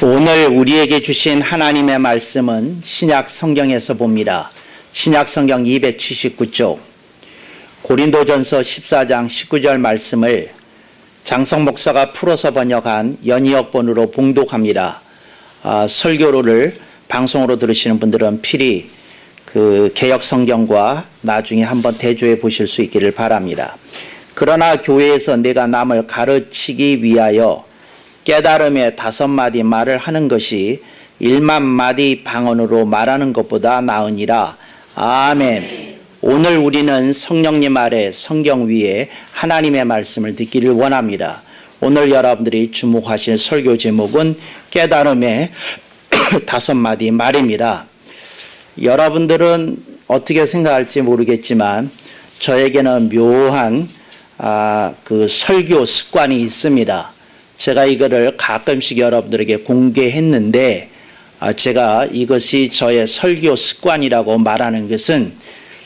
오늘 우리에게 주신 하나님의 말씀은 신약 성경에서 봅니다. 신약 성경 279쪽 고린도전서 14장 19절 말씀을 장성 목사가 풀어서 번역한 연이역본으로 봉독합니다. 설교를 방송으로 들으시는 분들은 필히 그 개역 성경과 나중에 한번 대조해 보실 수 있기를 바랍니다. 그러나 교회에서 내가 남을 가르치기 위하여 깨달음의 5마디 말을 하는 것이 1만 마디 방언으로 말하는 것보다 나으니라. 아멘. 오늘 우리는 성령님 아래 성경 위에 하나님의 말씀을 듣기를 원합니다. 오늘 여러분들이 주목하실 설교 제목은 깨달음의 5마디 말입니다. 여러분들은 어떻게 생각할지 모르겠지만 저에게는 묘한 그 설교 습관이 있습니다. 제가 이거를 가끔씩 여러분들에게 공개했는데 제가 이것이 저의 설교 습관이라고 말하는 것은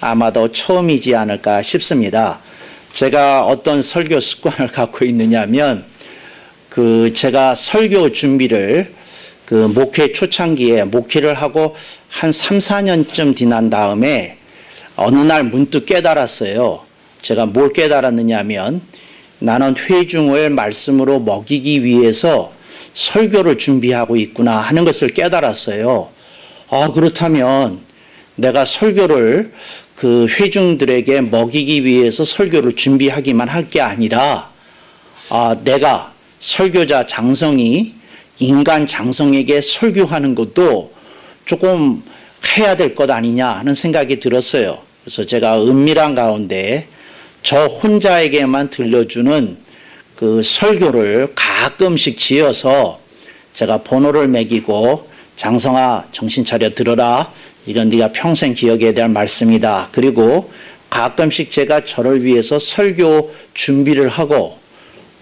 아마도 처음이지 않을까 싶습니다. 제가 어떤 설교 습관을 갖고 있느냐면 제가 설교 준비를 목회 초창기에 목회를 하고 한 3, 4년쯤 지난 다음에 어느 날 문득 깨달았어요. 제가 뭘 깨달았느냐면 나는 회중을 말씀으로 먹이기 위해서 설교를 준비하고 있구나 하는 것을 깨달았어요. 그렇다면 내가 설교를 회중들에게 먹이기 위해서 설교를 준비하기만 할 게 아니라 내가 설교자 장성이 인간 장성에게 설교하는 것도 조금 해야 될 것 아니냐 하는 생각이 들었어요. 그래서 제가 은밀한 가운데 저 혼자에게만 들려주는 설교를 가끔씩 지어서 제가 번호를 매기고 장성아 정신 차려 들어라. 이건 네가 평생 기억해야 될 말씀이다. 그리고 가끔씩 제가 저를 위해서 설교 준비를 하고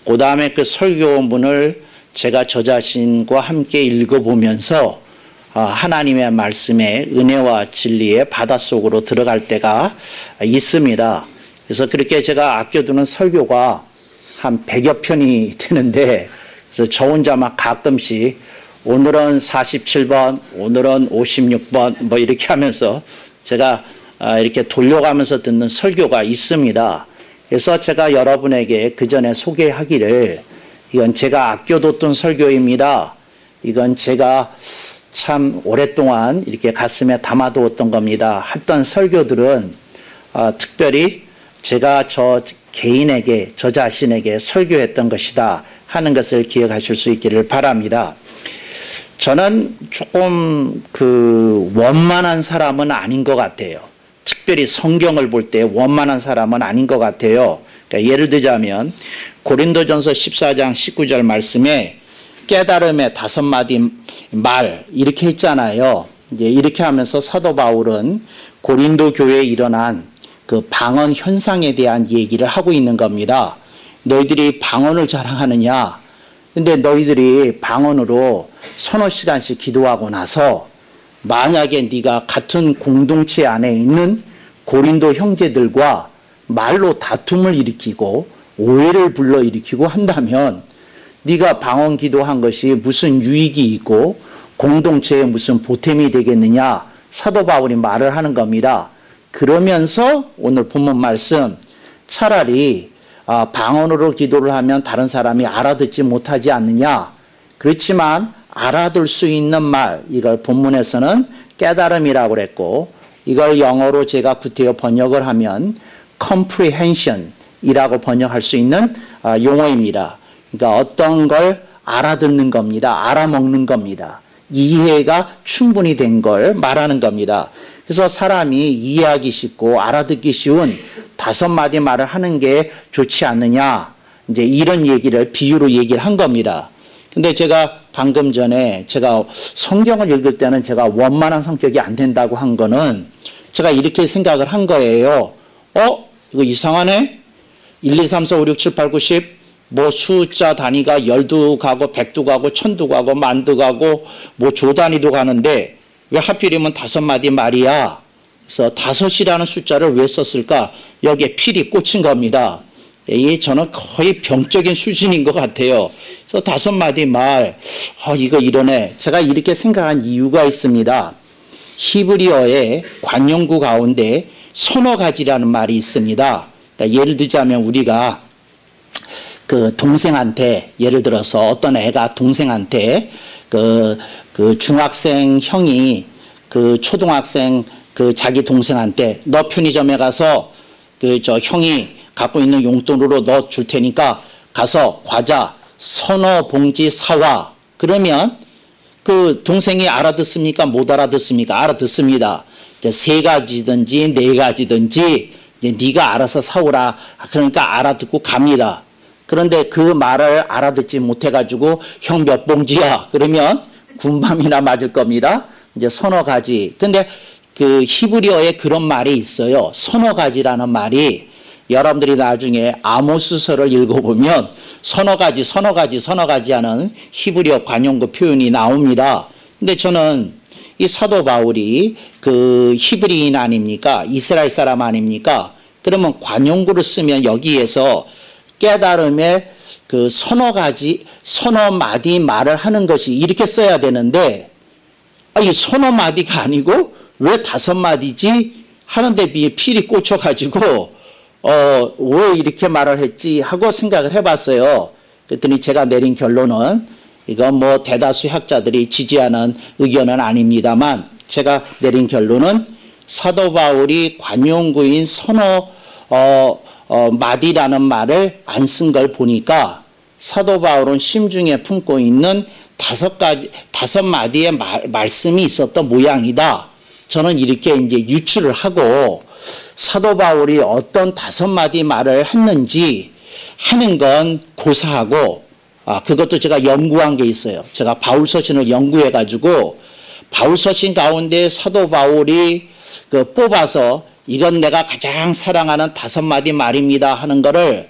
그 다음에 설교문을 제가 저 자신과 함께 읽어보면서 하나님의 말씀의 은혜와 진리의 바닷속으로 들어갈 때가 있습니다. 그래서 그렇게 제가 아껴두는 설교가 한 100여 편이 되는데 그래서 저 혼자 막 가끔씩 오늘은 47번, 오늘은 56번 뭐 이렇게 하면서 제가 이렇게 돌려가면서 듣는 설교가 있습니다. 그래서 제가 여러분에게 그 전에 소개하기를 이건 제가 아껴뒀던 설교입니다. 이건 제가 참 오랫동안 이렇게 가슴에 담아두었던 겁니다. 했던 설교들은 특별히 제가 저 개인에게, 저 자신에게 설교했던 것이다 하는 것을 기억하실 수 있기를 바랍니다. 저는 조금 원만한 사람은 아닌 것 같아요. 특별히 성경을 볼 때 원만한 사람은 아닌 것 같아요. 그러니까 예를 들자면 고린도전서 14장 19절 말씀에 깨달음의 5마디 말 이렇게 했잖아요. 이제 이렇게 하면서 사도 바울은 고린도 교회에 일어난 방언 현상에 대한 얘기를 하고 있는 겁니다. 너희들이 방언을 자랑하느냐? 근데 너희들이 방언으로 서너 시간씩 기도하고 나서 만약에 네가 같은 공동체 안에 있는 고린도 형제들과 말로 다툼을 일으키고 오해를 불러일으키고 한다면 네가 방언 기도한 것이 무슨 유익이 있고 공동체에 무슨 보탬이 되겠느냐? 사도 바울이 말을 하는 겁니다. 그러면서 오늘 본문 말씀 차라리 방언으로 기도를 하면 다른 사람이 알아듣지 못하지 않느냐. 그렇지만 알아들 수 있는 말, 이걸 본문에서는 깨달음이라고 그랬고 이걸 영어로 제가 구태여 번역을 하면 comprehension 이라고 번역할 수 있는 용어입니다. 그러니까 어떤 걸 알아듣는 겁니다. 알아먹는 겁니다. 이해가 충분히 된 걸 말하는 겁니다. 그래서 사람이 이해하기 쉽고 알아듣기 쉬운 5마디 말을 하는 게 좋지 않느냐. 이제 이런 얘기를 비유로 얘기를 한 겁니다. 근데 제가 방금 전에 제가 성경을 읽을 때는 제가 원만한 성격이 안 된다고 한 거는 제가 이렇게 생각을 한 거예요. 이거 이상하네? 1, 2, 3, 4, 5, 6, 7, 8, 9, 10 뭐 숫자 단위가 10도 가고 100도 가고 1000도 가고 만도 가고 뭐 조 단위도 가는데 왜 하필이면 5마디 말이야? 그래서 5이라는 숫자를 왜 썼을까? 여기에 필이 꽂힌 겁니다. 이 저는 거의 병적인 수준인 것 같아요. 그래서 5마디 말, 이거 이러네. 제가 이렇게 생각한 이유가 있습니다. 히브리어의 관용구 가운데 서너 가지라는 말이 있습니다. 그러니까 예를 들자면 우리가 그 동생한테, 예를 들어서 어떤 애가 동생한테 그 중학생 형이 그 초등학생 그 자기 동생한테 너 편의점에 가서 그 저 형이 갖고 있는 용돈으로 너 줄 테니까 가서 과자 서너 봉지 사와. 그러면 그 동생이 알아듣습니까? 못 알아듣습니까? 알아듣습니다. 이제 3가지든지 4가지든지 이제 네가 알아서 사오라. 그러니까 알아듣고 갑니다. 그런데 그 말을 알아듣지 못해가지고 형 몇 봉지야? 그러면 군밤이나 맞을 겁니다. 이제 서너 가지. 근데 그 히브리어에 그런 말이 있어요. 서너 가지라는 말이 여러분들이 나중에 아모스서를 읽어보면 서너 가지 하는 히브리어 관용구 표현이 나옵니다. 근데 저는 이 사도 바울이 그 히브리인 아닙니까? 이스라엘 사람 아닙니까? 그러면 관용구를 쓰면 여기에서 깨달음의 그 서너 마디 말을 하는 것이 이렇게 써야 되는데, 이 서너 마디가 아니고 왜 5마디지? 하는데 비해 필이 꽂혀가지고, 왜 이렇게 말을 했지? 하고 생각을 해봤어요. 그랬더니 제가 내린 결론은, 이건 뭐 대다수 학자들이 지지하는 의견은 아닙니다만, 제가 내린 결론은 사도 바울이 관용구인 서너, 마디라는 말을 안 쓴 걸 보니까 사도 바울은 심중에 품고 있는 5마디의 말씀이 있었던 모양이다. 저는 이렇게 이제 유추를 하고 사도 바울이 어떤 5마디 말을 했는지 하는 건 고사하고, 그것도 제가 연구한 게 있어요. 제가 바울 서신을 연구해 가지고 바울 서신 가운데 사도 바울이 그 뽑아서 이건 내가 가장 사랑하는 5마디 말입니다 하는 거를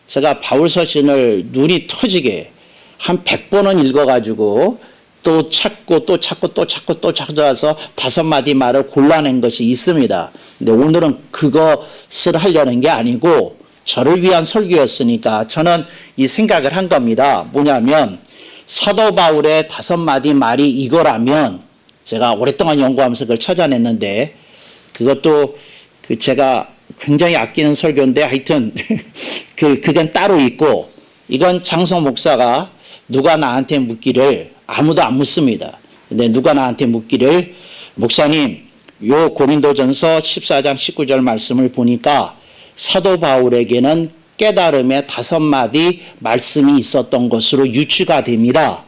제가 바울 서신을 눈이 터지게 한 100번은 읽어가지고 또 찾고 찾아서 5마디 말을 골라낸 것이 있습니다. 근데 오늘은 그것을 하려는 게 아니고 저를 위한 설교였으니까 저는 이 생각을 한 겁니다. 뭐냐면 사도 바울의 5마디 말이 이거라면, 제가 오랫동안 연구하면서 그걸 찾아냈는데 그것도 제가 굉장히 아끼는 설교인데 하여튼 그건 따로 있고, 이건 장성 목사가 누가 나한테 묻기를, 아무도 안 묻습니다. 근데 누가 나한테 묻기를, 목사님 요 고린도전서 14장 19절 말씀을 보니까 사도 바울에게는 깨달음의 5마디 말씀이 있었던 것으로 유추가 됩니다.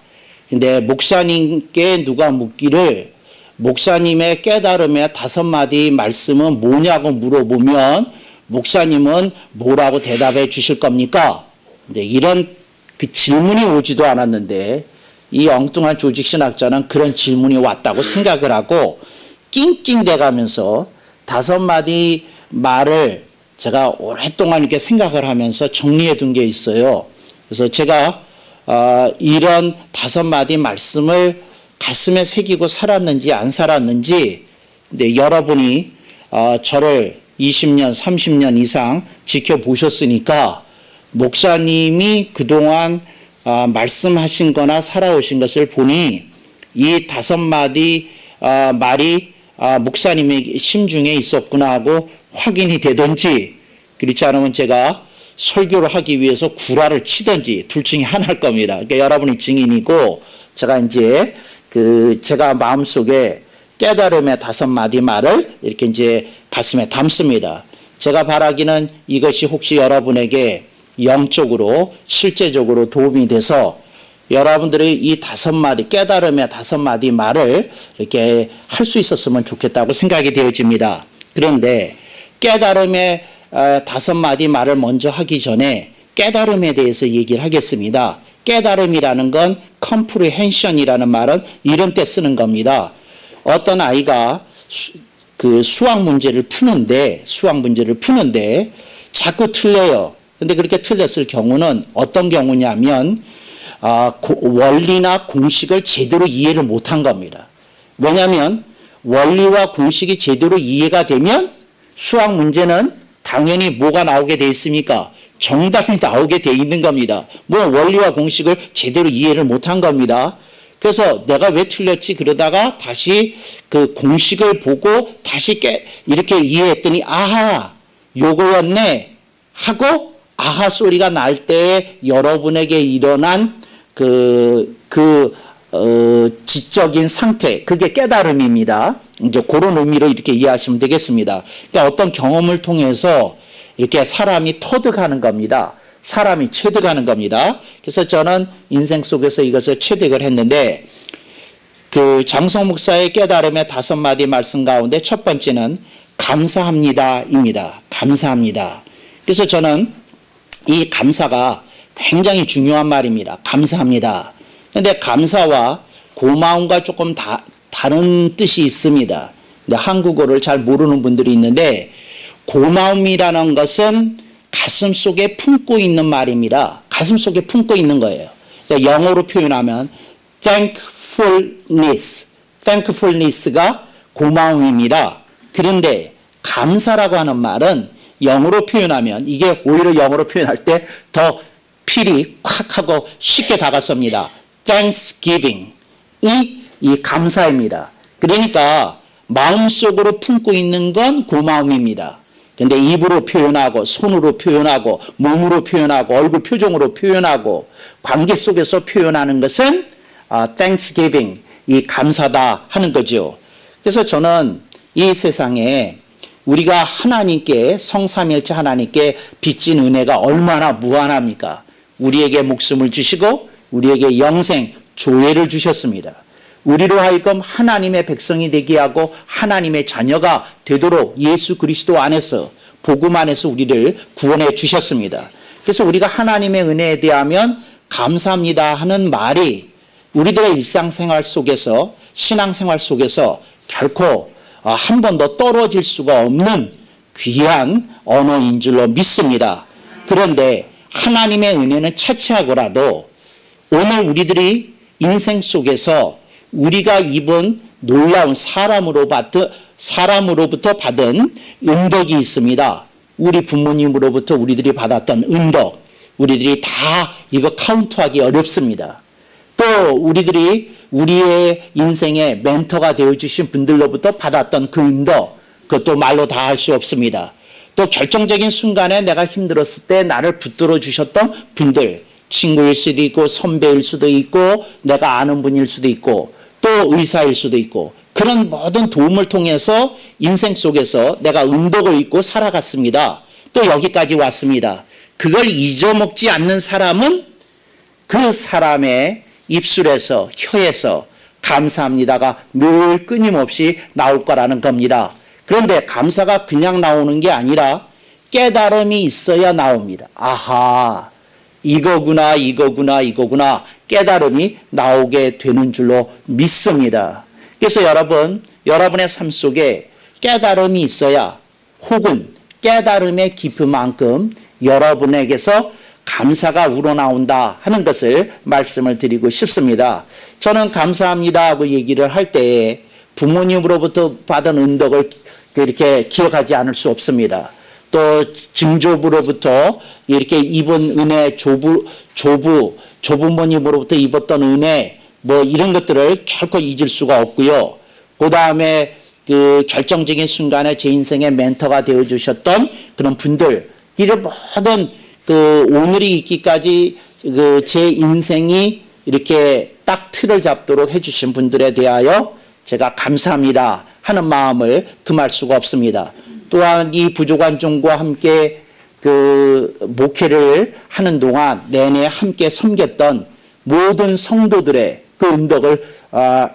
근데 목사님께 누가 묻기를 목사님의 깨달음의 5마디 말씀은 뭐냐고 물어보면 목사님은 뭐라고 대답해 주실 겁니까? 근데 이런 그 질문이 오지도 않았는데 이 엉뚱한 조직신학자는 그런 질문이 왔다고 생각을 하고 낑낑대 가면서 5마디 말을 제가 오랫동안 이렇게 생각을 하면서 정리해 둔 게 있어요. 그래서 제가 이런 5마디 말씀을 가슴에 새기고 살았는지 안 살았는지, 근데 여러분이 저를 20년, 30년 이상 지켜보셨으니까 목사님이 그동안 말씀하신 거나 살아오신 것을 보니 이 5마디 말이 목사님의 심중에 있었구나 하고 확인이 되든지, 그렇지 않으면 제가 설교를 하기 위해서 구라를 치든지 둘 중에 하나일 겁니다. 그러니까 여러분이 증인이고, 제가 이제 제가 마음속에 깨달음의 5마디 말을 이렇게 이제 가슴에 담습니다. 제가 바라기는 이것이 혹시 여러분에게 영적으로 실제적으로 도움이 돼서 여러분들이 이 5마디, 깨달음의 5마디 말을 이렇게 할 수 있었으면 좋겠다고 생각이 되어집니다. 그런데 깨달음의 5마디 말을 먼저 하기 전에 깨달음에 대해서 얘기를 하겠습니다. 깨달음이라는 건 comprehension이라는 말은 이런 때 쓰는 겁니다. 어떤 아이가 수학 문제를 푸는데 자꾸 틀려요. 근데 그렇게 틀렸을 경우는 어떤 경우냐면 원리나 공식을 제대로 이해를 못한 겁니다. 왜냐하면 원리와 공식이 제대로 이해가 되면 수학 문제는 당연히 뭐가 나오게 돼 있습니까? 정답이 나오게 돼 있는 겁니다. 뭐 원리와 공식을 제대로 이해를 못한 겁니다. 그래서 내가 왜 틀렸지 그러다가 다시 그 공식을 보고 다시 이렇게 이해했더니 아하 요거였네 하고 아하 소리가 날 때 여러분에게 일어난 지적인 상태, 그게 깨달음입니다. 이제 그런 의미로 이렇게 이해하시면 되겠습니다. 그러니까 어떤 경험을 통해서 이렇게 사람이 터득하는 겁니다. 사람이 체득하는 겁니다. 그래서 저는 인생 속에서 이것을 체득을 했는데, 그 장성 목사의 깨달음의 5마디 말씀 가운데 첫 번째는 감사합니다입니다. 감사합니다. 그래서 저는 이 감사가 굉장히 중요한 말입니다. 감사합니다. 그런데 감사와 고마움과 조금 다른 뜻이 있습니다. 근데 한국어를 잘 모르는 분들이 있는데, 고마움이라는 것은 가슴 속에 품고 있는 말입니다. 가슴 속에 품고 있는 거예요. 그러니까 영어로 표현하면 thankfulness가 고마움입니다. 그런데 감사라고 하는 말은 영어로 표현하면, 이게 오히려 영어로 표현할 때 더 필이 콱 하고 쉽게 다가섭니다. thanksgiving, 이 감사입니다. 그러니까 마음속으로 품고 있는 건 고마움입니다. 근데 입으로 표현하고 손으로 표현하고 몸으로 표현하고 얼굴 표정으로 표현하고 관계 속에서 표현하는 것은 thanksgiving, 이 감사다 하는 거죠. 그래서 저는 이 세상에 우리가 하나님께, 성삼일체 하나님께 빚진 은혜가 얼마나 무한합니까? 우리에게 목숨을 주시고 우리에게 영생, 조회를 주셨습니다. 우리로 하여금 하나님의 백성이 되게 하고 하나님의 자녀가 되도록 예수 그리스도 안에서, 복음 안에서 우리를 구원해 주셨습니다. 그래서 우리가 하나님의 은혜에 대하면 감사합니다 하는 말이 우리들의 일상생활 속에서, 신앙생활 속에서 결코 한 번도 떨어질 수가 없는 귀한 언어인 줄로 믿습니다. 그런데 하나님의 은혜는 차치하고라도 오늘 우리들이 인생 속에서 우리가 입은 놀라운 사람으로부터 받은 은덕이 있습니다. 우리 부모님으로부터 우리들이 받았던 은덕, 우리들이 다 이거 카운트하기 어렵습니다. 또 우리들이 우리의 인생의 멘토가 되어주신 분들로부터 받았던 그 은덕, 그것도 말로 다 할 수 없습니다. 또 결정적인 순간에 내가 힘들었을 때 나를 붙들어 주셨던 분들, 친구일 수도 있고 선배일 수도 있고 내가 아는 분일 수도 있고 또 의사일 수도 있고, 그런 모든 도움을 통해서 인생 속에서 내가 은덕을 입고 살아갔습니다. 또 여기까지 왔습니다. 그걸 잊어먹지 않는 사람은 그 사람의 입술에서, 혀에서 감사합니다가 늘 끊임없이 나올 거라는 겁니다. 그런데 감사가 그냥 나오는 게 아니라 깨달음이 있어야 나옵니다. 아하, 이거구나 깨달음이 나오게 되는 줄로 믿습니다. 그래서 여러분의 삶 속에 깨달음이 있어야, 혹은 깨달음의 깊이만큼 여러분에게서 감사가 우러나온다 하는 것을 말씀을 드리고 싶습니다. 저는 감사합니다 하고 얘기를 할 때에 부모님으로부터 받은 은덕을 이렇게 기억하지 않을 수 없습니다. 또 증조부로부터 이렇게 입은 은혜, 조부모님으로부터 입었던 은혜, 뭐 이런 것들을 결코 잊을 수가 없고요. 그 다음에 그 결정적인 순간에 제 인생의 멘토가 되어주셨던 그런 분들, 이런 모든 그 오늘이 있기까지 그 제 인생이 이렇게 딱 틀을 잡도록 해주신 분들에 대하여 제가 감사합니다 하는 마음을 금할 수가 없습니다. 또한 이 부족한종과 함께 그 목회를 하는 동안 내내 함께 섬겼던 모든 성도들의 그 은덕을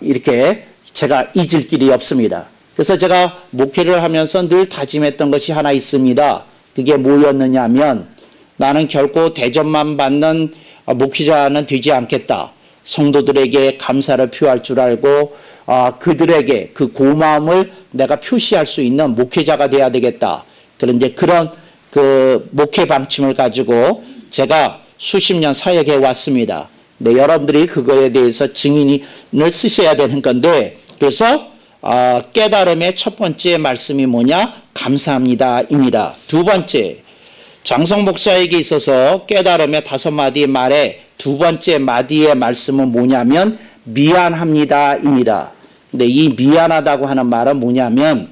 이렇게 제가 잊을 길이 없습니다. 그래서 제가 목회를 하면서 늘 다짐했던 것이 하나 있습니다. 그게 뭐였느냐 하면, 나는 결코 대접만 받는 목회자는 되지 않겠다. 성도들에게 감사를 표할 줄 알고 그들에게 그 고마움을 내가 표시할 수 있는 목회자가 돼야 되겠다. 그런데 그런 그 목회 방침을 가지고 제가 수십 년 사역해 왔습니다. 네, 여러분들이 그거에 대해서 증인을 쓰셔야 되는 건데, 그래서 깨달음의 첫 번째 말씀이 뭐냐? 감사합니다입니다. 두 번째, 장성 목사에게 있어서 깨달음의 5마디 말의 두 번째 마디의 말씀은 뭐냐면 미안합니다입니다. 근데 이 미안하다고 하는 말은 뭐냐면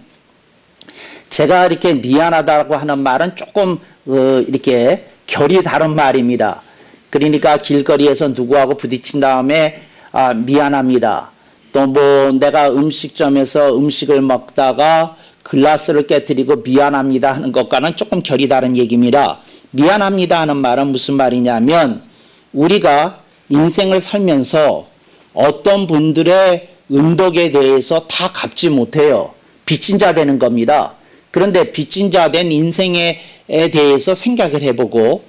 제가 이렇게 미안하다고 하는 말은 조금 이렇게 결이 다른 말입니다. 그러니까 길거리에서 누구하고 부딪힌 다음에 미안합니다. 또 뭐 내가 음식점에서 음식을 먹다가 글라스를 깨뜨리고 미안합니다 하는 것과는 조금 결이 다른 얘기입니다. 미안합니다 하는 말은 무슨 말이냐면 우리가 인생을 살면서 어떤 분들의 은덕에 대해서 다 갚지 못해요. 빚진 자 되는 겁니다. 그런데 빚진 자 된 인생에 대해서 생각을 해보고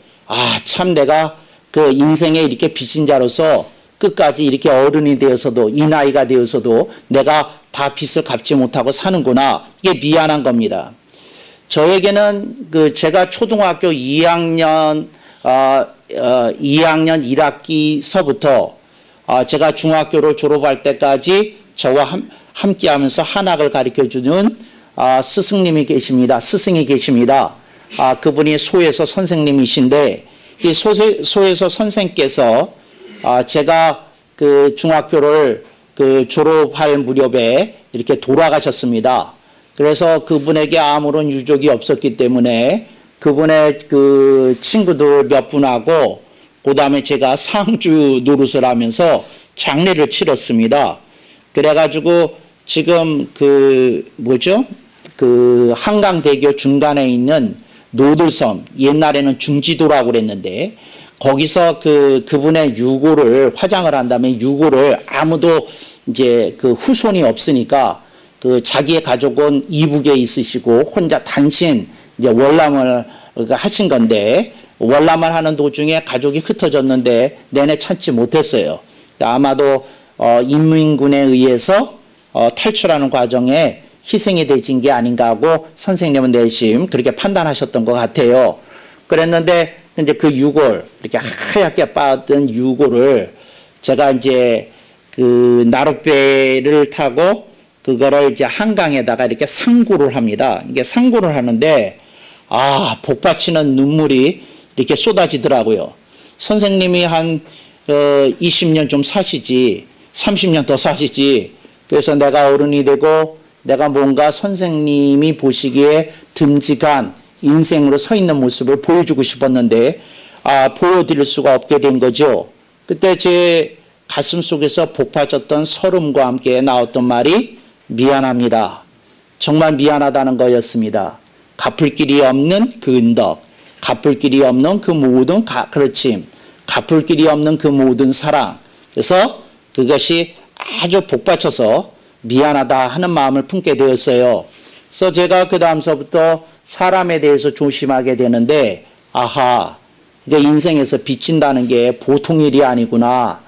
참 내가 그 인생에 이렇게 빚진 자로서 끝까지 이렇게 어른이 되어서도 이 나이가 되어서도 내가 다 빚을 갚지 못하고 사는구나. 이게 미안한 겁니다. 저에게는 제가 초등학교 2학년 1학기서부터 제가 중학교를 졸업할 때까지 저와 함께 하면서 한학을 가르쳐주는 스승님이 계십니다. 스승이 계십니다. 그분이 소에서 선생님이신데 이 소에서 선생께서 제가 그 중학교를 졸업할 무렵에 이렇게 돌아가셨습니다. 그래서 그분에게 아무런 유족이 없었기 때문에 그분의 그 친구들 몇 분하고 그 다음에 제가 상주 노릇을 하면서 장례를 치렀습니다. 그래가지고 지금 한강대교 중간에 있는 노들섬, 옛날에는 중지도라고 그랬는데 거기서 그분의 유고를 화장을 한 다음에 유고를 아무도 이제 그 후손이 없으니까 자기의 가족은 이북에 있으시고 혼자 단신 이제 월남을 하신 건데 월남을 하는 도중에 가족이 흩어졌는데 내내 찾지 못했어요. 아마도 인민군에 의해서 탈출하는 과정에 희생이 되진 게 아닌가 하고 선생님은 내심 그렇게 판단하셨던 것 같아요. 그랬는데 이제 그 유골 이렇게 하얗게 빠진 유골을 제가 이제 그 나룻배를 타고 그거를 이제 한강에다가 이렇게 상고를 합니다. 이게 상고를 하는데 복받치는 눈물이 이렇게 쏟아지더라고요. 선생님이 한 20년 좀 사시지 30년 더 사시지. 그래서 내가 어른이 되고 내가 뭔가 선생님이 보시기에 듬직한 인생으로 서 있는 모습을 보여주고 싶었는데 보여드릴 수가 없게 된 거죠. 그때 제 가슴 속에서 복받쳤던 설움과 함께 나왔던 말이 미안합니다. 정말 미안하다는 거였습니다. 갚을 길이 없는 그 은덕, 갚을 길이 없는 그 모든 가르침, 갚을 길이 없는 그 모든 사랑. 그래서 그것이 아주 복받쳐서 미안하다 하는 마음을 품게 되었어요. 그래서 제가 그 다음서부터 사람에 대해서 조심하게 되는데 그러니까 인생에서 빚진다는 게 보통 일이 아니구나.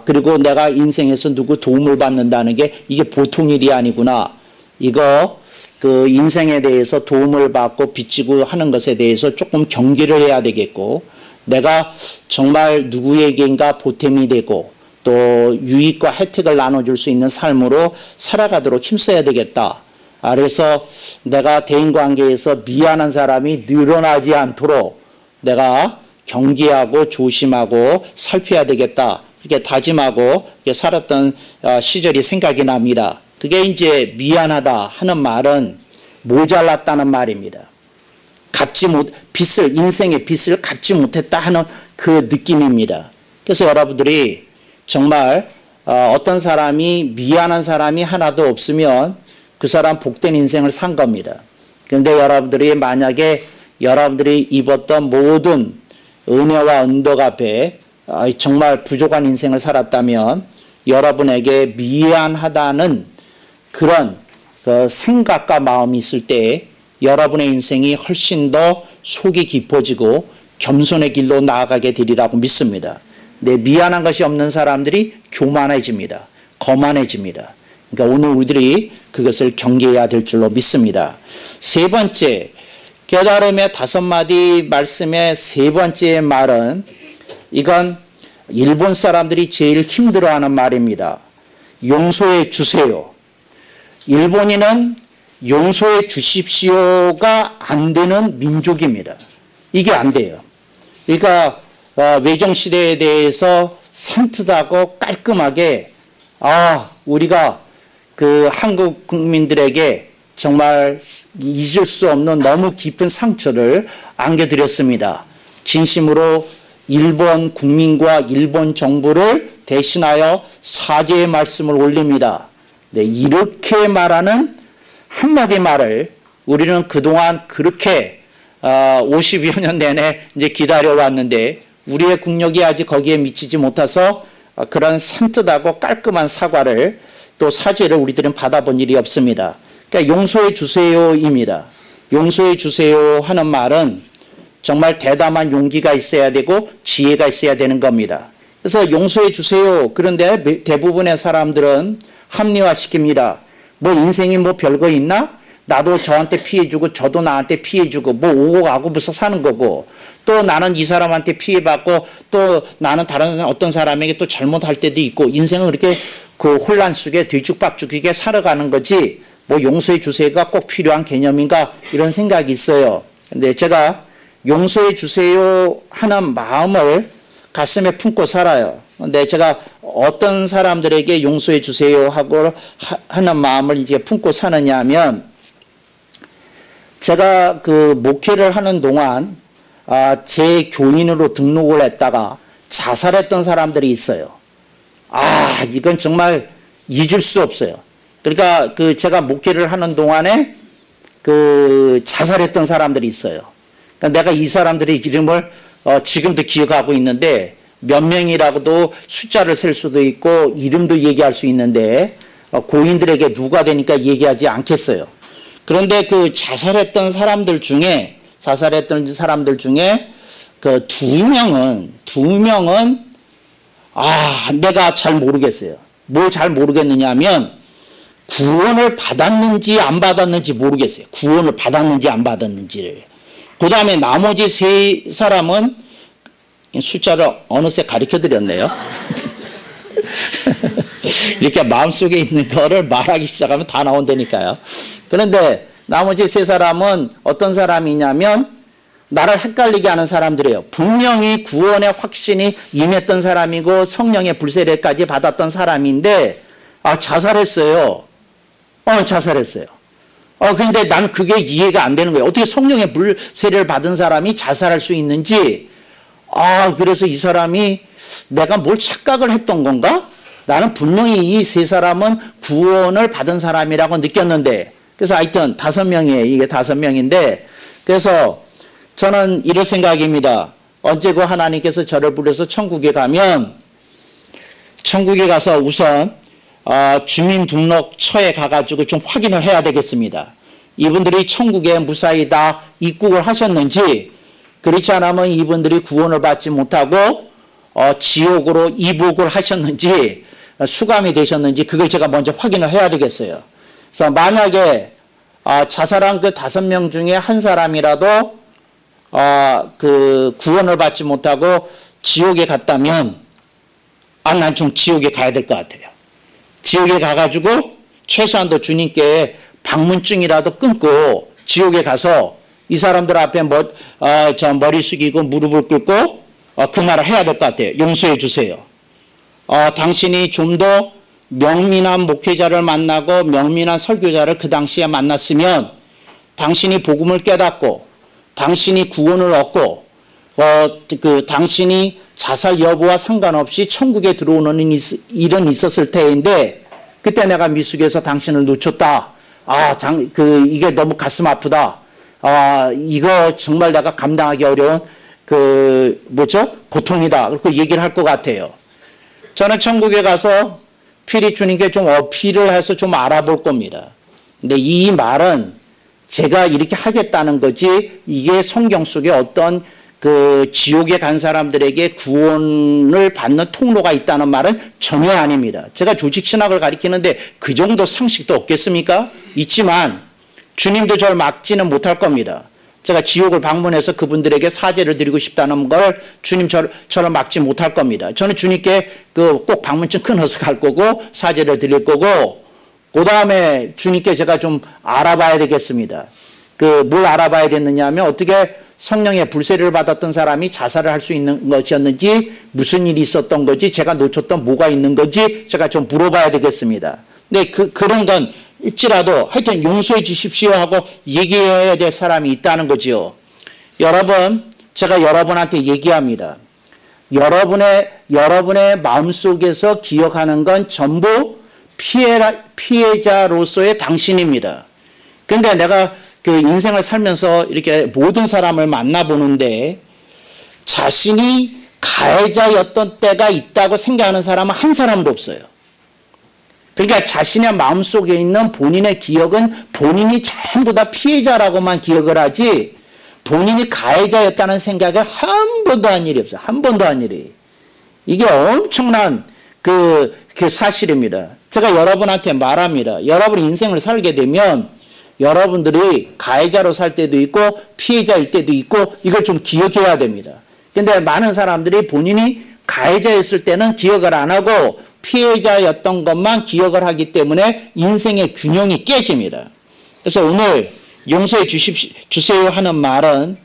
그리고 내가 인생에서 누구 도움을 받는다는 게 이게 보통 일이 아니구나. 이거 그 인생에 대해서 도움을 받고 빚지고 하는 것에 대해서 조금 경계를 해야 되겠고 내가 정말 누구에게인가 보탬이 되고 또 유익과 혜택을 나눠줄 수 있는 삶으로 살아가도록 힘써야 되겠다. 그래서 내가 대인관계에서 미안한 사람이 늘어나지 않도록 내가 경계하고 조심하고 살펴야 되겠다. 이렇게 다짐하고 이렇게 살았던 시절이 생각이 납니다. 그게 이제 미안하다 하는 말은 모자랐다는 말입니다. 인생의 빚을 갚지 못했다 하는 그 느낌입니다. 그래서 여러분들이 정말 어떤 사람이 미안한 사람이 하나도 없으면 그 사람 복된 인생을 산 겁니다. 그런데 여러분들이 만약에 여러분들이 입었던 모든 은혜와 은덕 앞에 정말 부족한 인생을 살았다면 여러분에게 미안하다는 그런 생각과 마음이 있을 때 여러분의 인생이 훨씬 더 속이 깊어지고 겸손의 길로 나아가게 되리라고 믿습니다. 미안한 것이 없는 사람들이 교만해집니다. 거만해집니다. 그러니까 오늘 우리들이 그것을 경계해야 될 줄로 믿습니다. 세 번째, 깨달음의 5마디 말씀의 세 번째 말은 이건 일본 사람들이 제일 힘들어하는 말입니다. 용서해 주세요. 일본인은 용서해 주십시오가 안 되는 민족입니다. 이게 안 돼요. 그러니까 외정시대에 대해서 산뜻하고 깔끔하게 우리가 그 한국 국민들에게 정말 잊을 수 없는 너무 깊은 상처를 안겨드렸습니다. 진심으로 일본 국민과 일본 정부를 대신하여 사죄의 말씀을 올립니다. 네, 이렇게 말하는 한마디 말을 우리는 그동안 그렇게 50여 년 내내 이제 기다려왔는데 우리의 국력이 아직 거기에 미치지 못해서 그런 산뜻하고 깔끔한 사과를 또 사죄를 우리들은 받아본 일이 없습니다. 그러니까 용서해 주세요입니다. 용서해 주세요 하는 말은 정말 대담한 용기가 있어야 되고 지혜가 있어야 되는 겁니다. 그래서 용서해 주세요. 그런데 대부분의 사람들은 합리화시킵니다. 뭐 인생이 뭐 별거 있나? 나도 저한테 피해주고 저도 나한테 피해주고 뭐 오고 가고 무서 사는 거고 또 나는 이 사람한테 피해받고 또 나는 다른 어떤 사람에게 또 잘못할 때도 있고 인생은 그렇게 그 혼란 속에 뒤죽박죽이게 살아가는 거지 뭐 용서해 주세요가 꼭 필요한 개념인가 이런 생각이 있어요. 근데 제가 용서해 주세요 하는 마음을 가슴에 품고 살아요. 근데 제가 어떤 사람들에게 용서해 주세요 하고 하는 마음을 이제 품고 사느냐 하면 제가 그 목회를 하는 동안 제 교인으로 등록을 했다가 자살했던 사람들이 있어요. 이건 정말 잊을 수 없어요. 그러니까 그 제가 목회를 하는 동안에 그 자살했던 사람들이 있어요. 그러니까 내가 이 사람들의 이름을 지금도 기억하고 있는데 몇 명이라고도 숫자를 셀 수도 있고 이름도 얘기할 수 있는데 고인들에게 누가 되니까 얘기하지 않겠어요. 그런데 그 자살했던 사람들 중에 그 두 명은 내가 잘 모르겠어요. 뭘 잘 모르겠느냐 하면 구원을 받았는지 안 받았는지 모르겠어요. 구원을 받았는지 안 받았는지를. 그 다음에 나머지 세 사람은 숫자를 어느새 가르쳐 드렸네요. 이렇게 마음속에 있는 거를 말하기 시작하면 다 나온다니까요. 그런데 나머지 세 사람은 어떤 사람이냐면 나를 헷갈리게 하는 사람들이에요. 분명히 구원의 확신이 임했던 사람이고 성령의 불세례까지 받았던 사람인데 자살했어요. 자살했어요. 근데 나는 그게 이해가 안 되는 거예요. 어떻게 성령의 불세례를 받은 사람이 자살할 수 있는지. 그래서 이 사람이 내가 뭘 착각을 했던 건가? 나는 분명히 이 세 사람은 구원을 받은 사람이라고 느꼈는데, 그래서 하여튼 5명이에요. 이게 5명인데, 그래서 저는 이럴 생각입니다. 언제고 하나님께서 저를 부려서 천국에 가면, 천국에 가서 우선 주민등록처에 가가지고 좀 확인을 해야 되겠습니다. 이분들이 천국에 무사히 다 입국을 하셨는지, 그렇지 않으면 이분들이 구원을 받지 못하고 지옥으로 이복을 하셨는지 수감이 되셨는지 그걸 제가 먼저 확인을 해야 되겠어요. 그래서 만약에 자살한 그 5명 중에 한 사람이라도 그 구원을 받지 못하고 지옥에 갔다면 난 좀 지옥에 가야 될 것 같아요. 지옥에 가가지고 최소한도 주님께 방문증이라도 끊고 지옥에 가서 이 사람들 앞에 머리 숙이고 무릎을 꿇고 그 말을 해야 될 것 같아요. 용서해 주세요. 당신이 좀 더 명민한 목회자를 만나고 명민한 설교자를 그 당시에 만났으면 당신이 복음을 깨닫고 당신이 구원을 얻고 당신이 자살 여부와 상관없이 천국에 들어오는 일은 있었을 텐데 그때 내가 미숙해서 당신을 놓쳤다. 이게 너무 가슴 아프다. 이거 정말 내가 감당하기 어려운 고통이다. 그렇게 얘기를 할 것 같아요. 저는 천국에 가서 필히 주님께 좀 어필을 해서 좀 알아볼 겁니다. 근데 이 말은 제가 이렇게 하겠다는 거지, 이게 성경 속에 어떤 지옥에 간 사람들에게 구원을 받는 통로가 있다는 말은 전혀 아닙니다. 제가 조직신학을 가리키는데 그 정도 상식도 없겠습니까? 있지만, 주님도 저를 막지는 못할 겁니다. 제가 지옥을 방문해서 그분들에게 사죄를 드리고 싶다는 걸 주님 저를 막지 못할 겁니다. 저는 주님께 꼭 방문증 끊어서 갈 거고 사죄를 드릴 거고 그 다음에 주님께 제가 좀 알아봐야 되겠습니다. 뭘 알아봐야 됐느냐 하면 어떻게 성령의 불세를 받았던 사람이 자살을 할 수 있는 것이었는지, 무슨 일이 있었던 거지, 제가 놓쳤던 뭐가 있는 거지, 제가 좀 물어봐야 되겠습니다. 근데 그런 건 있지라도 하여튼 용서해 주십시오 하고 얘기해야 될 사람이 있다는 거지요. 여러분, 제가 여러분한테 얘기합니다. 여러분의 마음속에서 기억하는 건 전부 피해자로서의 당신입니다. 그런데 내가 그 인생을 살면서 이렇게 모든 사람을 만나보는데 자신이 가해자였던 때가 있다고 생각하는 사람은 한 사람도 없어요. 그러니까 자신의 마음속에 있는 본인의 기억은 본인이 전부 다 피해자라고만 기억을 하지 본인이 가해자였다는 생각을 한 번도 한 일이 없어요. 한 번도 한 일이. 이게 엄청난 그 사실입니다. 제가 여러분한테 말합니다. 여러분 인생을 살게 되면 여러분들이 가해자로 살 때도 있고 피해자일 때도 있고 이걸 좀 기억해야 됩니다. 근데 많은 사람들이 본인이 가해자였을 때는 기억을 안 하고 피해자였던 것만 기억을 하기 때문에 인생의 균형이 깨집니다. 그래서 오늘 용서해 주세요 하는 말은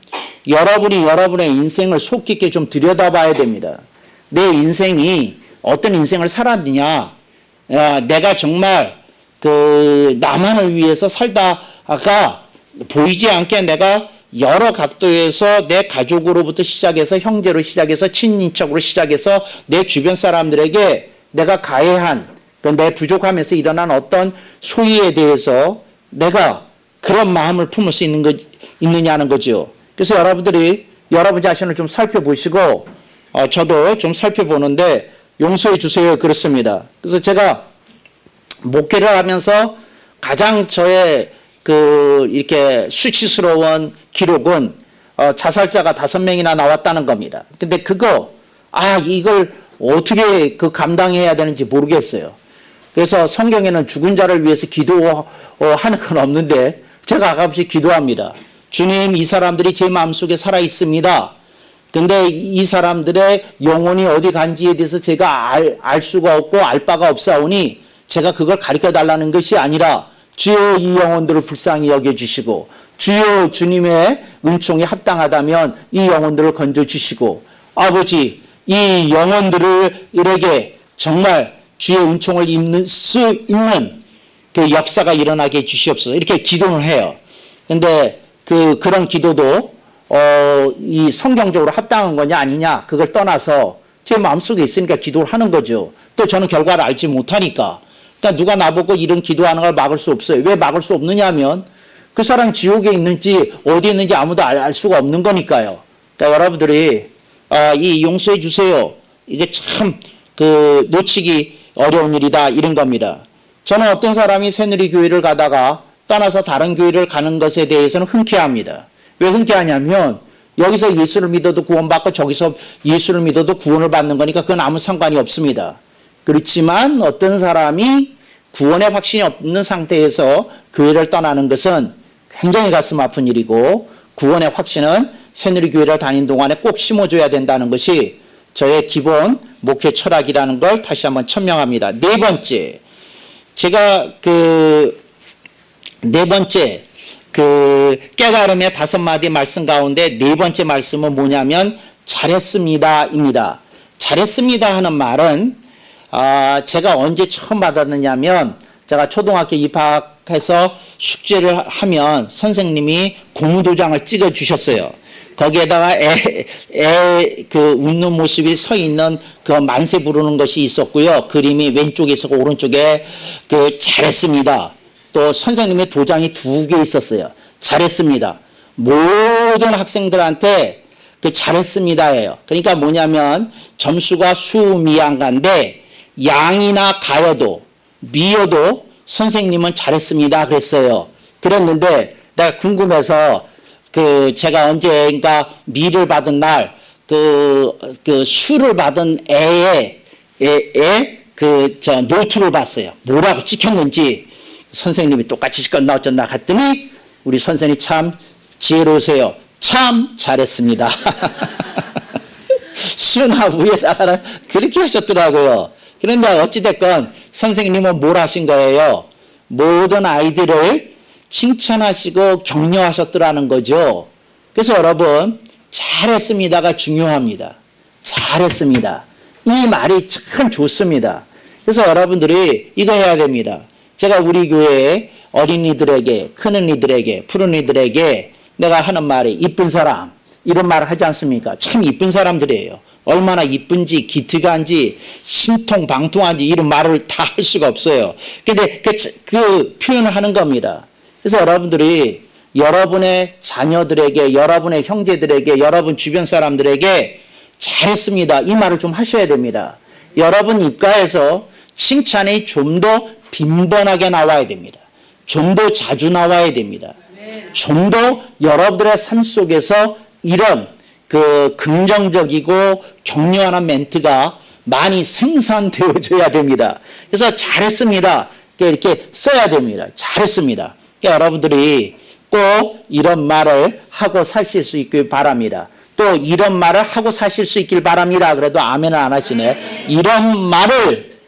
여러분이 여러분의 인생을 속 깊게 좀 들여다봐야 됩니다. 내 인생이 어떤 인생을 살았느냐, 내가 정말 그 나만을 위해서 살다가 보이지 않게 내가 여러 각도에서 내 가족으로부터 시작해서 형제로 시작해서 친인척으로 시작해서 내 주변 사람들에게 내가 가해한 내 부족함에서 일어난 어떤 소위에 대해서 내가 그런 마음을 품을 수 있느냐는 거죠. 그래서 여러분들이 여러분 자신을 좀 살펴보시고 저도 좀 살펴보는데 용서해 주세요 그렇습니다. 그래서 제가 목회를 하면서 가장 저의 이렇게 수치스러운 기록은 자살자가 5명이나 나왔다는 겁니다. 근데 이걸 어떻게 감당해야 되는지 모르겠어요. 그래서 성경에는 죽은 자를 위해서 기도하는 건 없는데 제가 가끔씩 기도합니다. 주님, 이 사람들이 제 마음속에 살아 있습니다. 근데 이 사람들의 영혼이 어디 간지에 대해서 제가 알 수가 없고 알 바가 없사오니 제가 그걸 가르쳐 달라는 것이 아니라 주여 이 영혼들을 불쌍히 여겨주시고 주여 주님의 은총이 합당하다면 이 영혼들을 건져주시고 아버지 이 영혼들에게 정말 주의 은총을 입는 수 있는 그 역사가 일어나게 해주시옵소서 이렇게 기도를 해요. 근데 그런 기도도 이 성경적으로 합당한 거냐 아니냐 그걸 떠나서 제 마음속에 있으니까 기도를 하는 거죠. 또 저는 결과를 알지 못하니까. 그러니까 누가 나보고 이런 기도하는 걸 막을 수 없어요. 왜 막을 수 없느냐 하면 그 사람 지옥에 있는지 어디 있는지 아무도 알 수가 없는 거니까요. 그러니까 여러분들이 이 용서해 주세요. 이게 참 놓치기 어려운 일이다 이런 겁니다. 저는 어떤 사람이 새누리교회를 가다가 떠나서 다른 교회를 가는 것에 대해서는 흔쾌합니다. 왜 흔쾌하냐면 여기서 예수를 믿어도 구원받고 저기서 예수를 믿어도 구원을 받는 거니까 그건 아무 상관이 없습니다. 그렇지만 어떤 사람이 구원의 확신이 없는 상태에서 교회를 떠나는 것은 굉장히 가슴 아픈 일이고 구원의 확신은 새누리교회를 다닌 동안에 꼭 심어줘야 된다는 것이 저의 기본 목회 철학이라는 걸 다시 한번 천명합니다. 네 번째, 제가 네 번째 깨달음의 5마디 말씀 가운데 네 번째 말씀은 뭐냐면 잘했습니다입니다. 잘했습니다 하는 말은 제가 언제 처음 받았느냐면 제가 초등학교 입학해서 숙제를 하면 선생님이 고무도장을 찍어 주셨어요. 거기에다가 웃는 모습이 서 있는 만세 부르는 것이 있었고요. 그림이 왼쪽에 있었고 오른쪽에 잘했습니다. 또 선생님의 도장이 2개 있었어요. 잘했습니다. 모든 학생들한테 잘했습니다예요. 그러니까 뭐냐면 점수가 수미양가인데 양이나 가여도 미여도 선생님은 잘했습니다 그랬어요. 그랬는데 내가 궁금해서 제가 언젠가 미를 받은 날 수를 받은 애의 노트를 봤어요. 뭐라고 찍혔는지 선생님이 똑같이 찍었나 어쩐다 했더니 우리 선생님이 참 지혜로우세요. 참 잘했습니다. 수나 위에다가 그렇게 하셨더라고요. 그런데 어찌됐건 선생님은 뭘 하신 거예요? 모든 아이들을 칭찬하시고 격려하셨더라는 거죠. 그래서 여러분, 잘했습니다가 중요합니다. 잘했습니다. 이 말이 참 좋습니다. 그래서 여러분들이 이거 해야 됩니다. 제가 우리 교회 어린이들에게, 큰언니들에게, 푸른이들에게 내가 하는 말이 이쁜 사람, 이런 말을 하지 않습니까? 참 이쁜 사람들이에요. 얼마나 이쁜지, 기특한지, 신통방통한지 이런 말을 다 할 수가 없어요. 근데 그 표현을 하는 겁니다. 그래서 여러분들이 여러분의 자녀들에게, 여러분의 형제들에게, 여러분 주변 사람들에게 잘했습니다. 이 말을 좀 하셔야 됩니다. 여러분 입가에서 칭찬이 좀 더 빈번하게 나와야 됩니다. 좀 더 자주 나와야 됩니다. 좀 더 여러분들의 삶 속에서 이런 그 긍정적이고 격려하는 멘트가 많이 생산되어져야 됩니다. 그래서 잘했습니다. 이렇게 써야 됩니다. 잘했습니다. 그러니까 여러분들이 꼭 이런 말을 하고 사실 수 있길 바랍니다. 또 이런 말을 하고 사실 수 있길 바랍니다. 그래도 아멘을 안 하시네. 이런 말을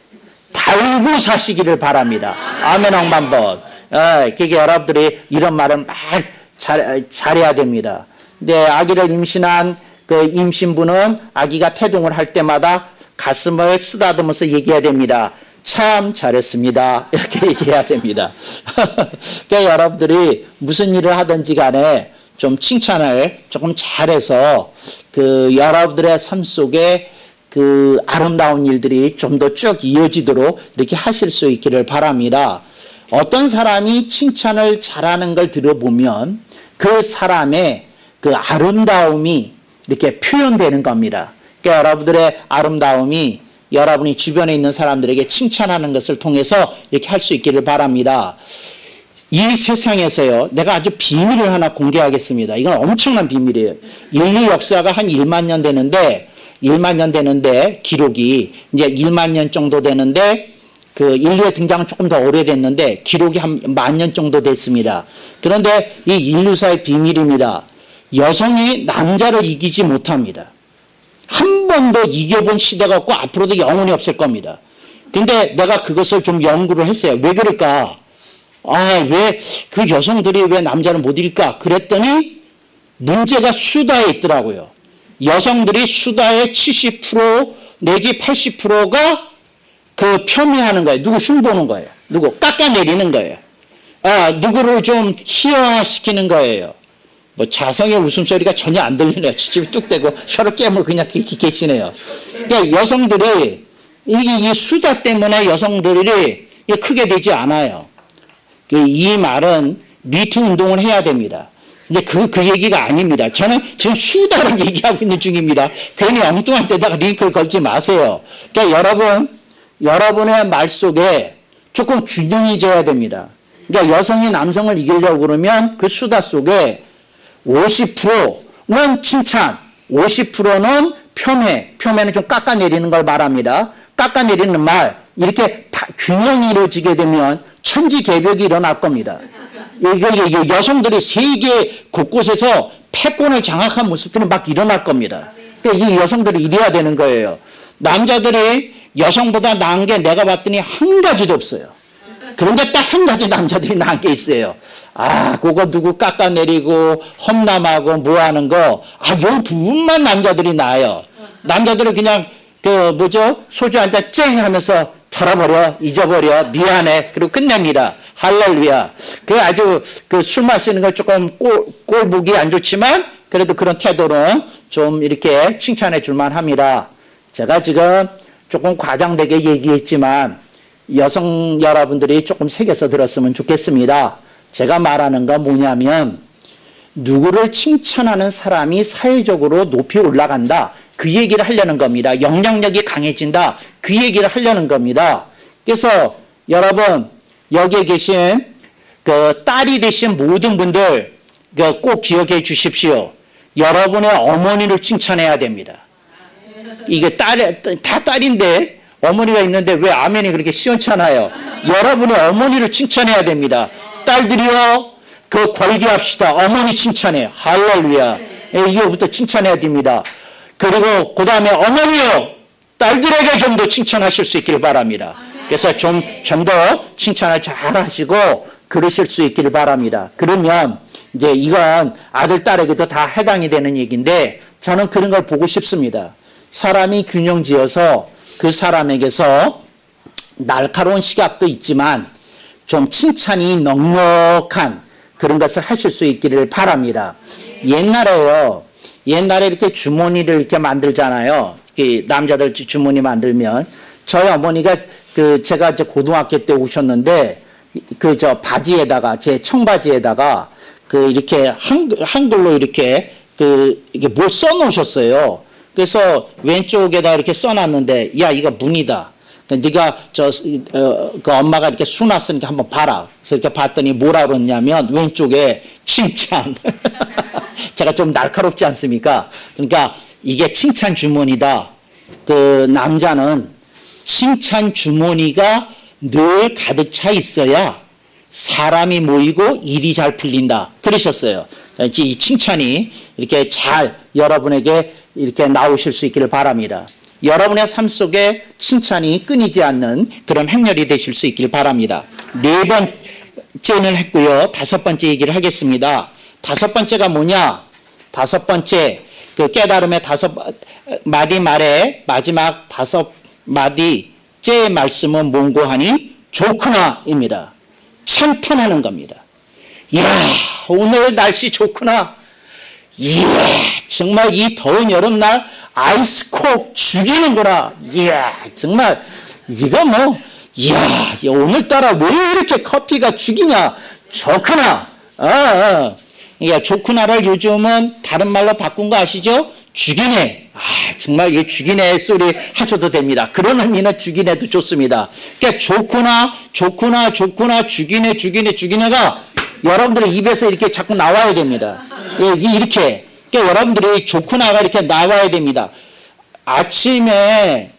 달고 사시기를 바랍니다. 아멘 억만 번. 그게 여러분들이 이런 말을 잘해야 됩니다. 근데 아기를 임신한 그 임신부는 아기가 태동을 할 때마다 가슴을 쓰다듬으면서 얘기해야 됩니다. 참 잘했습니다. 이렇게 얘기해야 됩니다. 그러니까 여러분들이 무슨 일을 하든지 간에 좀 칭찬을 조금 잘해서 그 여러분들의 삶 속에 그 아름다운 일들이 좀 더 쭉 이어지도록 이렇게 하실 수 있기를 바랍니다. 어떤 사람이 칭찬을 잘하는 걸 들어보면 그 사람의 그 아름다움이 이렇게 표현되는 겁니다. 그러니까 여러분들의 아름다움이 여러분이 주변에 있는 사람들에게 칭찬하는 것을 통해서 이렇게 할 수 있기를 바랍니다. 이 세상에서요, 내가 아주 비밀을 하나 공개하겠습니다. 이건 엄청난 비밀이에요. 인류 역사가 한 1만 년 되는데, 기록이 이제 1만 년 정도 되는데, 그 인류의 등장은 조금 더 오래됐는데, 기록이 한 10,000년 정도 됐습니다. 그런데 이 인류사의 비밀입니다. 여성이 남자를 이기지 못합니다. 한 번도 이겨본 시대가 없고 앞으로도 영원히 없을 겁니다. 근데 내가 그것을 좀 연구를 했어요. 왜 그럴까? 왜 그 여성들이 왜 남자를 못 이길까? 그랬더니 문제가 수다에 있더라고요. 여성들이 수다의 70% 내지 80%가 그 폄훼하는 거예요. 누구 흉보는 거예요. 누구 깎아내리는 거예요. 누구를 좀 희화시키는 거예요. 뭐 자성의 웃음소리가 전혀 안 들리네요. 지집이 뚝 떼고 혀를 깨물고 그냥 계시네요. 그러니까 여성들이 이 수다 때문에 여성들이 크게 되지 않아요. 이 말은 미투 운동을 해야 됩니다. 근데 그 얘기가 아닙니다. 저는 지금 수다를 얘기하고 있는 중입니다. 괜히 엉뚱한 데다가 링크를 걸지 마세요. 그러니까 여러분의 말 속에 조금 균형이 져야 됩니다. 그러니까 여성이 남성을 이기려고 그러면 그 수다 속에 50%는 칭찬, 50%는 폄훼는 좀 깎아내리는 걸 말합니다. 깎아내리는 말, 이렇게 균형이 이루어지게 되면 천지개벽이 일어날 겁니다. 여성들이 세계 곳곳에서 패권을 장악한 모습들이 막 일어날 겁니다. 그러니까 이 여성들이 이래야 되는 거예요. 남자들이 여성보다 나은 게 내가 봤더니 한 가지도 없어요. 그런데 딱 한 가지 남자들이 나은 게 있어요. 그거 누구 깎아내리고 험담하고 뭐 하는 거, 요 부분만 남자들이 나아요. 남자들은 그냥 소주 한 잔 쨍 하면서 털어버려, 잊어버려, 미안해, 그리고 끝냅니다. 할렐루야. 아주 술 마시는 거 조금 꼴 보기 안 좋지만 그래도 그런 태도는 좀 이렇게 칭찬해 줄만 합니다. 제가 지금 조금 과장되게 얘기했지만 여성 여러분들이 조금 새겨서 들었으면 좋겠습니다. 제가 말하는 건 뭐냐면 누구를 칭찬하는 사람이 사회적으로 높이 올라간다. 그 얘기를 하려는 겁니다. 영향력이 강해진다. 그 얘기를 하려는 겁니다. 그래서 여러분 여기에 계신 딸이 되신 모든 분들 꼭 기억해 주십시오. 여러분의 어머니를 칭찬해야 됩니다. 이게 다 딸인데 어머니가 있는데 왜 아멘이 그렇게 시원찮아요? 여러분의 어머니를 칭찬해야 됩니다. 딸들이요, 걸기합시다. 어머니 칭찬해요. 할렐루야. 이거부터 칭찬해야 됩니다. 그리고 그 다음에 어머니요, 딸들에게 좀 더 칭찬하실 수 있기를 바랍니다. 그래서 좀 더 칭찬을 잘 하시고 그러실 수 있기를 바랍니다. 그러면 이제 이건 아들, 딸에게도 다 해당이 되는 얘기인데 저는 그런 걸 보고 싶습니다. 사람이 균형지어서 그 사람에게서 날카로운 시각도 있지만 좀 칭찬이 넉넉한 그런 것을 하실 수 있기를 바랍니다. 옛날에 이렇게 주머니를 이렇게 만들잖아요. 남자들 주머니 만들면 저희 어머니가 제가 이제 고등학교 때 오셨는데 바지에다가 제 청바지에다가 이렇게 한글로 이렇게 이게 뭘 써놓으셨어요. 그래서 왼쪽에다 이렇게 써놨는데 야 이거 문이다. 네가 그 엄마가 이렇게 수놨으니까 한번 봐라. 그래서 이렇게 봤더니 뭐라 그랬냐면 왼쪽에 칭찬. 제가 좀 날카롭지 않습니까? 그러니까 이게 칭찬 주머니다. 그 남자는 칭찬 주머니가 늘 가득 차 있어야 사람이 모이고 일이 잘 풀린다. 그러셨어요. 이 칭찬이 이렇게 잘 여러분에게 이렇게 나오실 수 있기를 바랍니다. 여러분의 삶 속에 칭찬이 끊이지 않는 그런 행렬이 되실 수 있기를 바랍니다. 4번째는 했고요. 5번째 얘기를 하겠습니다. 5번째가 뭐냐? 5번째 그 깨달음의 5마디 말에 마지막 5마디째의 말씀은 뭔고 하니 좋구나입니다. 찬탄하는 겁니다. 이야 오늘 날씨 좋구나. 이야 정말 이 더운 여름날 아이스콕 죽이는구나. 이야 정말 이거 뭐 이야 오늘따라 왜 이렇게 커피가 죽이냐. 좋구나. 야 좋구나를 요즘은 다른 말로 바꾼 거 아시죠? 죽이네. 정말 이 죽이네 소리 하셔도 됩니다. 그런 의미는 죽이네도 좋습니다. 그러니까 좋구나 죽이네가 여러분들의 입에서 이렇게 자꾸 나와야 됩니다. 이렇게. 그러니까 여러분들이 좋구나가 이렇게 나와야 됩니다. 아침에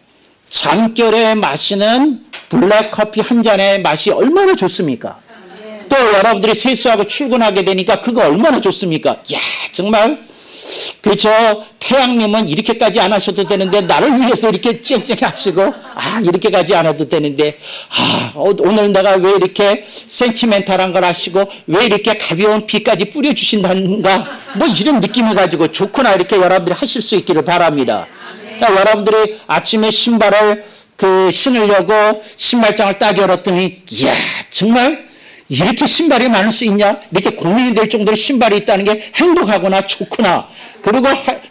잠결에 마시는 블랙커피 한 잔의 맛이 얼마나 좋습니까? 또 여러분들이 세수하고 출근하게 되니까 그거 얼마나 좋습니까? 야 정말 그렇죠. 태양님은 이렇게까지 안 하셔도 되는데 나를 위해서 이렇게 쨍쨍 하시고 이렇게까지 안 해도 되는데 오늘 내가 왜 이렇게 센티멘탈한 걸 하시고 왜 이렇게 가벼운 비까지 뿌려주신다는가 뭐 이런 느낌을 가지고 좋구나 이렇게 여러분들이 하실 수 있기를 바랍니다. 그러니까 여러분들이 아침에 신발을 신으려고 신발장을 딱 열었더니 이야 정말 이렇게 신발이 많을 수 있냐? 이렇게 고민이 될 정도로 신발이 있다는 게 행복하구나, 좋구나. 그리고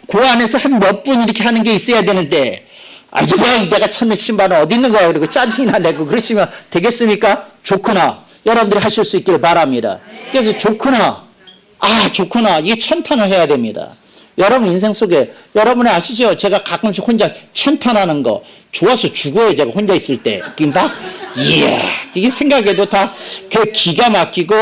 그 안에서 한 몇 분 이렇게 하는 게 있어야 되는데, 그냥 내가 찾는 신발은 어디 있는 거야? 그리고 짜증이나 내고 그러시면 되겠습니까? 좋구나. 여러분들이 하실 수 있기를 바랍니다. 그래서 좋구나. 좋구나. 이 찬탄을 해야 됩니다. 여러분 인생 속에, 여러분이 아시죠? 제가 가끔씩 혼자 찬탄하는 거, 좋아서 죽어요. 제가 혼자 있을 때. 이야, 이게 생각해도 다 기가 막히고,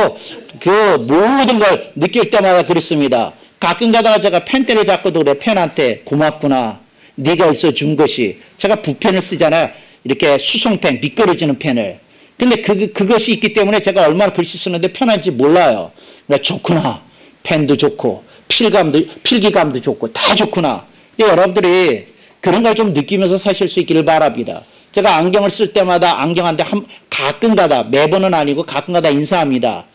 모든 걸 느낄 때마다 그렇습니다. 가끔 가다가 제가 펜대를 잡고도 그래, 펜한테 고맙구나. 네가 있어 준 것이. 제가 붓펜을 쓰잖아요. 이렇게 수성펜, 미끄러지는 펜을. 근데 그것이 있기 때문에 제가 얼마나 글씨 쓰는데 편한지 몰라요. 그러니까 좋구나. 펜도 좋고, 필기감도 좋고, 다 좋구나. 근데 여러분들이 그런 걸 좀 느끼면서 사실 수 있기를 바랍니다. 제가 안경을 쓸 때마다 안경한테 가끔가다, 매번은 아니고 가끔가다 인사합니다.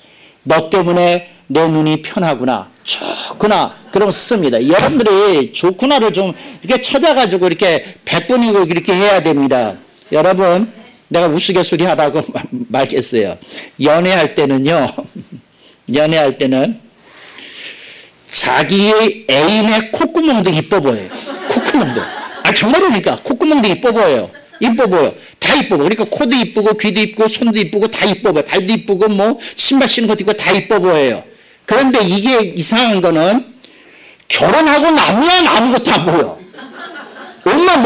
너 때문에 내 눈이 편하구나. 좋구나. 그러면 씁니다. 여러분들이 좋구나를 좀 이렇게 찾아가지고 이렇게 100번이고 이렇게 해야 됩니다. 여러분, 내가 우스갯소리 하라고 말겠어요. 연애할 때는 자기의 애인의 콧구멍도 이뻐 보여요. 콧구멍도. 정말이니까 콧구멍도 이뻐 보여요. 이뻐 보여. 다 이뻐 보여. 그러니까 코도 이쁘고 귀도 이쁘고 손도 이쁘고 다 이뻐 보여. 발도 이쁘고 뭐 신발 신는 것도 있고 다 이뻐 보여요. 그런데 이게 이상한 거는 결혼하고 나면 아무것도 안 보여. 옷만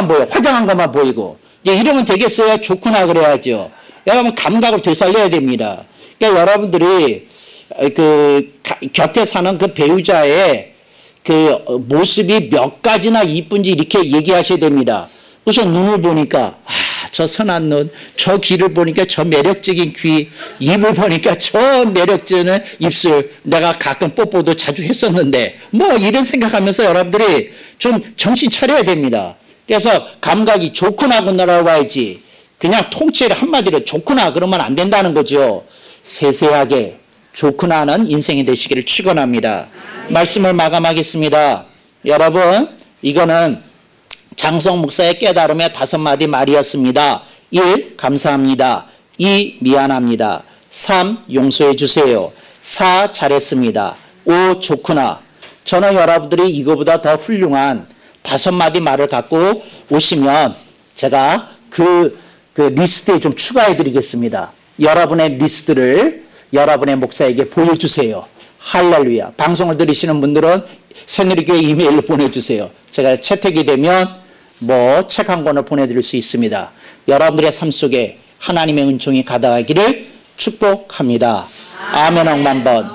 보여. 화장한 것만 보이고. 이러면 되겠어요? 좋구나 그래야죠. 여러분 감각을 되살려야 됩니다. 그러니까 여러분들이 곁에 사는 그 배우자의 모습이 몇 가지나 이쁜지 이렇게 얘기하셔야 됩니다. 우선 눈을 보니까 저 선한 눈, 저 귀를 보니까 저 매력적인 귀, 입을 보니까 저 매력적인 입술, 내가 가끔 뽀뽀도 자주 했었는데 뭐 이런 생각하면서 여러분들이 좀 정신 차려야 됩니다. 그래서 감각이 좋구나구나라고 해야지 그냥 통째로 한마디로 좋구나 그러면 안 된다는 거죠. 세세하게 좋구나는 인생이 되시기를 축원합니다. 말씀을 마감하겠습니다. 여러분, 이거는 장성 목사의 깨달음의 5마디 말이었습니다. 1. 감사합니다. 2. 미안합니다. 3. 용서해 주세요. 4. 잘했습니다. 5. 좋구나. 저는 여러분들이 이거보다 더 훌륭한 5마디 말을 갖고 오시면 제가 그 리스트에 좀 추가해 드리겠습니다. 여러분의 리스트를 여러분의 목사에게 보여주세요. 할렐루야. 방송을 들으시는 분들은 새누리교회 이메일로 보내주세요. 제가 채택이 되면 책 한 권을 보내드릴 수 있습니다. 여러분들의 삶 속에 하나님의 은총이 가득하기를 축복합니다. 아멘 억만 번.